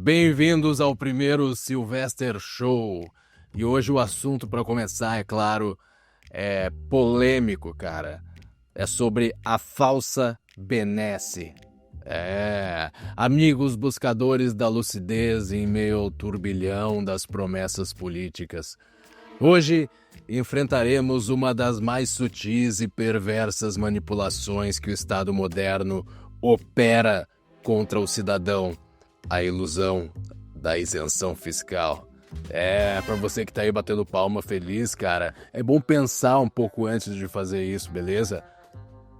Bem-vindos ao primeiro Sylvester Show. E hoje o assunto, para começar, é claro, é polêmico, cara. É sobre a falsa benesse. Amigos buscadores da lucidez em meio ao turbilhão das promessas políticas. Hoje enfrentaremos uma das mais sutis e perversas manipulações que o Estado moderno opera contra o cidadão. A ilusão da isenção fiscal. Pra você que tá aí batendo palma feliz, cara, é bom pensar um pouco antes de fazer isso, beleza?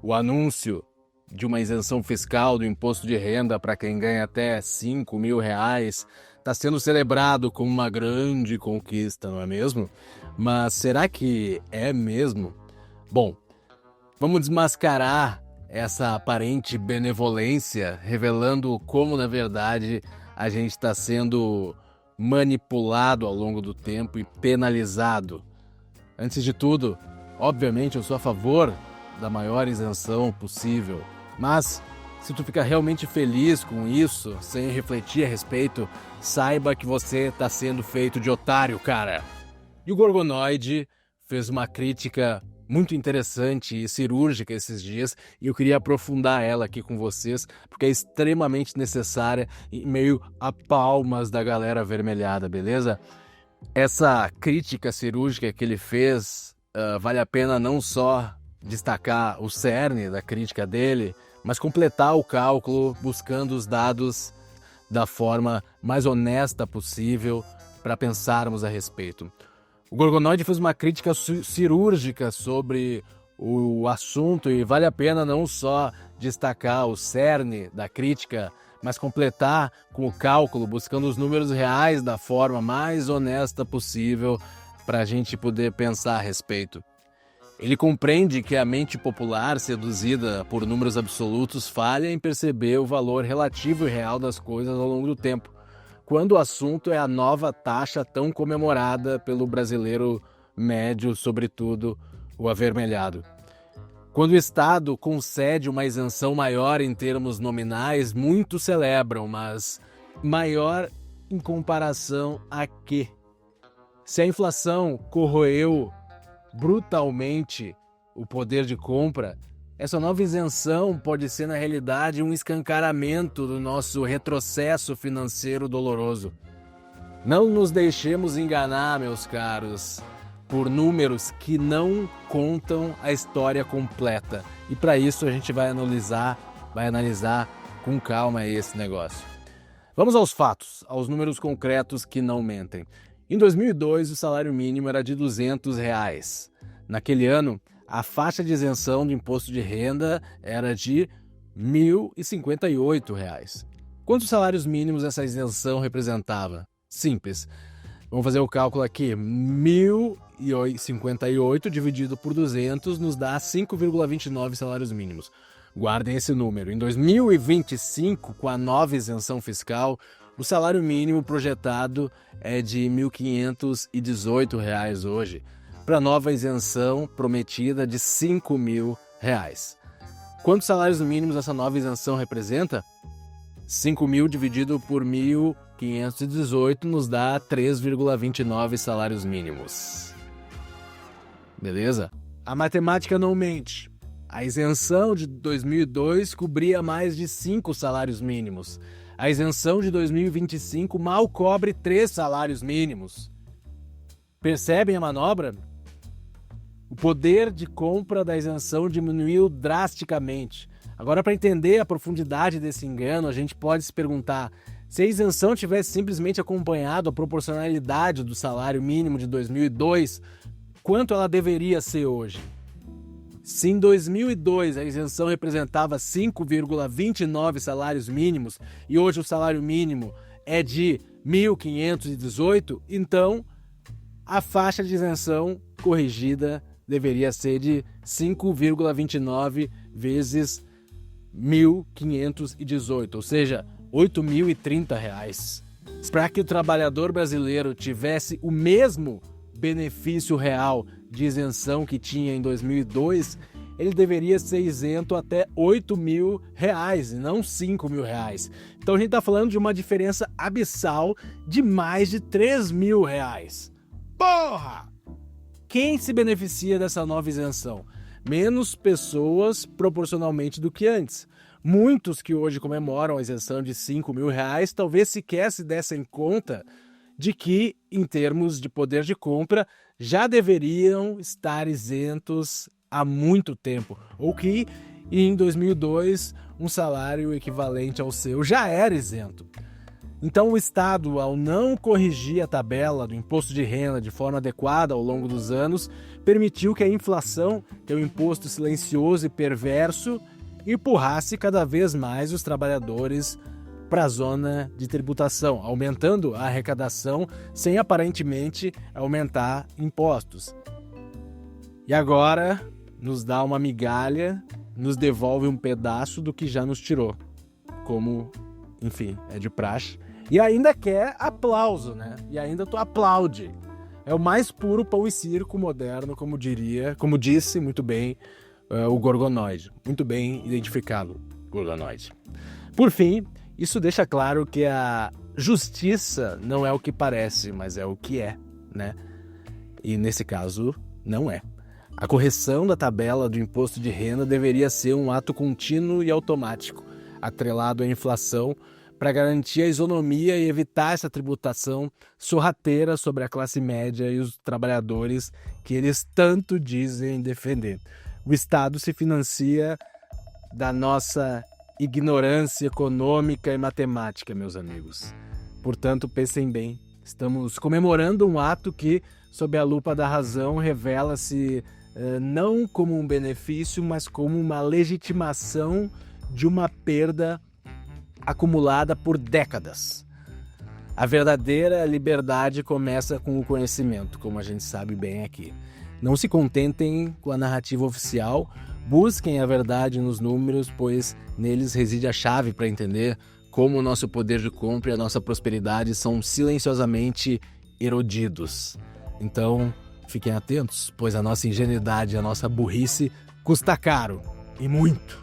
O anúncio de uma isenção fiscal do imposto de renda para quem ganha até R$5.000 tá sendo celebrado como uma grande conquista, não é mesmo? Mas será que é mesmo? Bom, vamos desmascarar essa aparente benevolência, revelando como, na verdade, a gente está sendo manipulado ao longo do tempo e penalizado. Antes de tudo, obviamente eu sou a favor da maior isenção possível, mas se tu fica realmente feliz com isso, sem refletir a respeito, saiba que você está sendo feito de otário, cara. E o Gorgonoide fez uma crítica muito interessante e cirúrgica esses dias, e eu queria aprofundar ela aqui com vocês, porque é extremamente necessária e meio a palmas da galera avermelhada, beleza? Essa crítica cirúrgica que ele fez, vale a pena não só destacar o cerne da crítica dele, mas completar o cálculo buscando os dados da forma mais honesta possível para pensarmos a respeito. O Gorgonoide fez uma crítica cirúrgica sobre o assunto e vale a pena não só destacar o cerne da crítica, mas completar com o cálculo, buscando os números reais da forma mais honesta possível para a gente poder pensar a respeito. Ele compreende que a mente popular, seduzida por números absolutos, falha em perceber o valor relativo e real das coisas ao longo do tempo, quando o assunto é a nova taxa tão comemorada pelo brasileiro médio, sobretudo o avermelhado. Quando o Estado concede uma isenção maior em termos nominais, muitos celebram, mas maior em comparação a quê? Se a inflação corroeu brutalmente o poder de compra, essa nova isenção pode ser, na realidade, um escancaramento do nosso retrocesso financeiro doloroso. Não nos deixemos enganar, meus caros, por números que não contam a história completa. E para isso a gente vai analisar com calma esse negócio. Vamos aos fatos, aos números concretos que não mentem. Em 2002, o salário mínimo era de R$200. Naquele ano, a faixa de isenção do imposto de renda era de R$1.058. Quantos salários mínimos essa isenção representava? Simples. Vamos fazer o cálculo aqui. 1.058 dividido por 200 nos dá 5,29 salários mínimos. Guardem esse número. Em 2025, com a nova isenção fiscal, o salário mínimo projetado é de R$1.518 hoje, para a nova isenção prometida de R$5.000. Quantos salários mínimos essa nova isenção representa? 5.000 dividido por 1.518 nos dá 3,29 salários mínimos. Beleza? A matemática não mente. A isenção de 2002 cobria mais de 5 salários mínimos. A isenção de 2025 mal cobre 3 salários mínimos. Percebem a manobra? O poder de compra da isenção diminuiu drasticamente. Agora, para entender a profundidade desse engano, a gente pode se perguntar: se a isenção tivesse simplesmente acompanhado a proporcionalidade do salário mínimo de 2002, quanto ela deveria ser hoje? Se em 2002 a isenção representava 5,29 salários mínimos e hoje o salário mínimo é de 1.518, então a faixa de isenção corrigida deveria ser de 5,29 vezes 1.518, ou seja, R$8.030. Para que o trabalhador brasileiro tivesse o mesmo benefício real de isenção que tinha em 2002, ele deveria ser isento até R$8.000 e não R$5.000. Então a gente está falando de uma diferença abissal de mais de R$3.000. Porra! Quem se beneficia dessa nova isenção? Menos pessoas proporcionalmente do que antes. Muitos que hoje comemoram a isenção de R$5.000 talvez sequer se dessem conta de que, em termos de poder de compra, já deveriam estar isentos há muito tempo, ou que em 2002 um salário equivalente ao seu já era isento. Então o Estado, ao não corrigir a tabela do imposto de renda de forma adequada ao longo dos anos, permitiu que a inflação, que é um imposto silencioso e perverso, empurrasse cada vez mais os trabalhadores para a zona de tributação, aumentando a arrecadação sem aparentemente aumentar impostos. E agora nos dá uma migalha, nos devolve um pedaço do que já nos tirou, como, enfim, é de praxe. E ainda quer aplauso, né? E ainda tu aplaude. É o mais puro pão e circo moderno, como disse muito bem o Gorgonoide. Muito bem identificado, Gorgonoide. Por fim, isso deixa claro que a justiça não é o que parece, mas é o que é, né? E nesse caso, não é. A correção da tabela do imposto de renda deveria ser um ato contínuo e automático, atrelado à inflação, para garantir a isonomia e evitar essa tributação sorrateira sobre a classe média e os trabalhadores que eles tanto dizem defender. O Estado se financia da nossa ignorância econômica e matemática, meus amigos. Portanto, pensem bem, estamos comemorando um ato que, sob a lupa da razão, revela-se não como um benefício, mas como uma legitimação de uma perda acumulada por décadas. A verdadeira liberdade começa com o conhecimento, como a gente sabe bem aqui. Não se contentem com a narrativa oficial, busquem a verdade nos números, pois neles reside a chave para entender como o nosso poder de compra e a nossa prosperidade são silenciosamente erodidos. Então, fiquem atentos, pois a nossa ingenuidade e a nossa burrice custa caro, e muito.